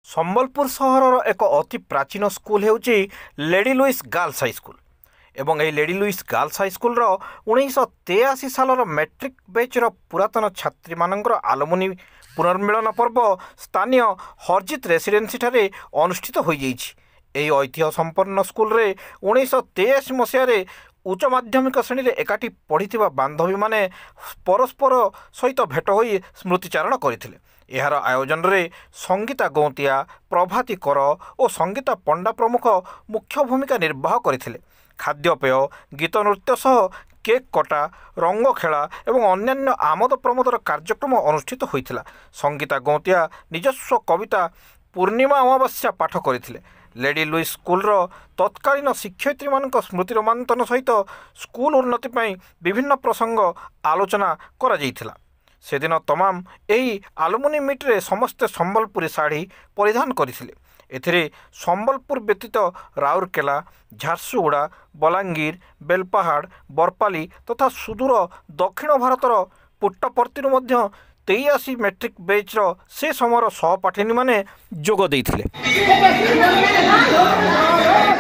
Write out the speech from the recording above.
ସମ୍ବଲପୁର ସହରର ଏକ ଅତି ପ୍ରାଚୀନ ସ୍କୁଲ ହେଉଛି ଲେଡି ଲୁଇସ୍ ଗାର୍ଲସ ହାଇସ୍କୁଲ ଏବଂ ଏହି ଲେଡି ଲୁଇସ୍ ଗାର୍ଲସ ହାଇସ୍କୁଲର 1983 ସାଲର ମେଟ୍ରିକ୍ ବ୍ୟାଚ୍ର ପୁରାତନ ଛାତ୍ରୀମାନଙ୍କର ଆଲୁମିନି ପୁନର୍ମିଳନ ପର୍ବ ସ୍ଥାନୀୟ ହରଜିତ ରେସିଡେନ୍ସିଠାରେ ଅନୁଷ୍ଠିତ ହୋଇଯାଇଛି। ଏହି ଐତିହ୍ୟ ସମ୍ପନ୍ନ ସ୍କୁଲରେ 1983 ମସିହାରେ ଉଚ୍ଚ ମାଧ୍ୟମିକ ଶ୍ରେଣୀରେ ଏକାଠି ପଢ଼ିଥିବା ବାନ୍ଧବୀମାନେ ପରସ୍ପର ସହିତ ଭେଟ ହୋଇ ସ୍ମୃତିଚାରଣ କରିଥିଲେ। ଏହାର ଆୟୋଜନରେ ସଙ୍ଗୀତା ଗୌନ୍ତିଆ, ପ୍ରଭାତୀ କର ଓ ସଙ୍ଗୀତା ପଣ୍ଡା ପ୍ରମୁଖ ମୁଖ୍ୟ ଭୂମିକା ନିର୍ବାହ କରିଥିଲେ। ଖାଦ୍ୟପେୟ, ଗୀତ ନୃତ୍ୟ ସହ କେକ୍ କଟା, ରଙ୍ଗ ଖେଳା ଏବଂ ଅନ୍ୟାନ୍ୟ ଆମୋଦ ପ୍ରମୋଦର କାର୍ଯ୍ୟକ୍ରମ ଅନୁଷ୍ଠିତ ହୋଇଥିଲା। ସଙ୍ଗୀତା ଗୌନ୍ତିଆ ନିଜସ୍ୱ କବିତା ପୂର୍ଣ୍ଣିମା ଅମାବାସ୍ୟା ପାଠ କରିଥିଲେ। ଲେଡି ଲୁଇସ୍ ସ୍କୁଲର ତତ୍କାଳୀନ ଶିକ୍ଷୟିତ୍ରୀମାନଙ୍କ ସ୍ମୃତି ରୋମାଞ୍ଚନ ସହିତ ସ୍କୁଲ ଉନ୍ନତି ପାଇଁ ବିଭିନ୍ନ ପ୍ରସଙ୍ଗ ଆଲୋଚନା କରାଯାଇଥିଲା। ସେଦିନ ତମାମ ଏହି ଆଲୁମିନି ମିଟ୍ରେ ସମସ୍ତେ ସମ୍ବଲପୁରୀ ଶାଢ଼ୀ ପରିଧାନ କରିଥିଲେ। ଏଥିରେ ସମ୍ବଲପୁର ବ୍ୟତୀତ ରାଉରକେଲା, ଝାରସୁଗୁଡ଼ା, ବଲାଙ୍ଗୀର, ବେଲପାହାଡ଼, ବରପାଲି ତଥା ସୁଦୂର ଦକ୍ଷିଣ ଭାରତର ପୁଟ୍ଟପର୍ତ୍ତିରୁ ମଧ୍ୟ 83 ମେଟ୍ରିକ୍ ବ୍ୟାଚ୍ର ସେ ସମୟର ସହପାଠିନୀମାନେ ଯୋଗ ଦେଇଥିଲେ।